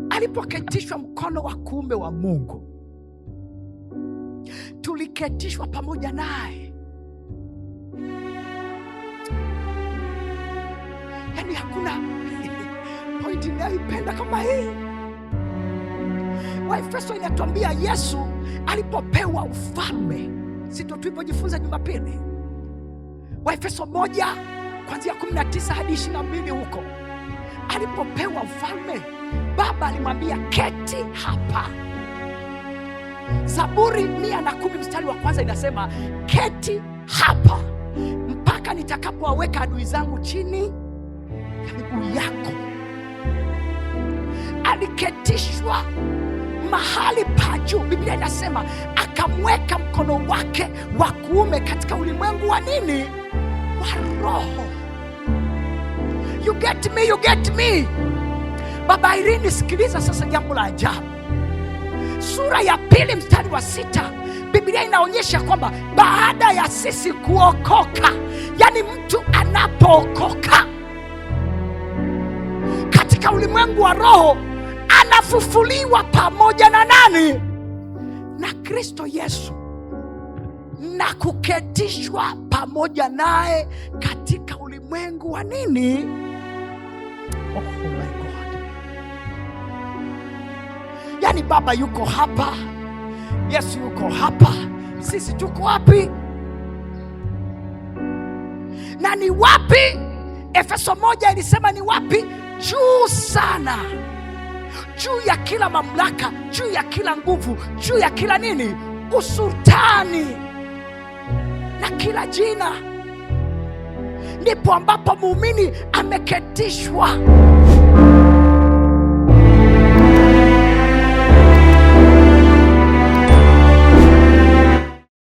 alipoketishwa mkono wa kuume wa Mungu, tuliketishwa pamoja naye. Yaani hakuna pointi ninayoipenda kama hii. Waefeso inatuambia Yesu alipopewa ufalme, sito tulipojifunza Jumapili, Waefeso 1 kuanzia 19 hadi 22, huko alipopewa ufalme, Baba alimwambia keti hapa. Zaburi 110 mstari wa kwanza inasema keti hapa mpaka nitakapowaweka adui zangu chini ya miguu yako. Aliketishwa mahali pa juu. Biblia inasema akamweka mkono wake wa kuume katika ulimwengu wa nini? Wa roho. You get me, you get me. Baba Irene, sikiliza sasa jambo la ajabu. Sura ya 2 mstari wa 6, Biblia inaonyesha kwamba baada ya sisi kuokoka, yani mtu anapookoka katika ulimwengu wa roho, anafufuliwa pamoja na nani? Na Kristo Yesu, na kuketishwa pamoja naye katika ulimwengu wa nini? Oh my God. Yani Baba yuko hapa, Yesu yuko hapa, sisi tuko wapi? Na ni wapi? Efeso 1 ilisema ni wapi? Juu sana, juu ya kila mamlaka, juu ya kila nguvu, juu ya kila nini? Usultani na kila jina. Ndipo ambapo muumini ameketishwa.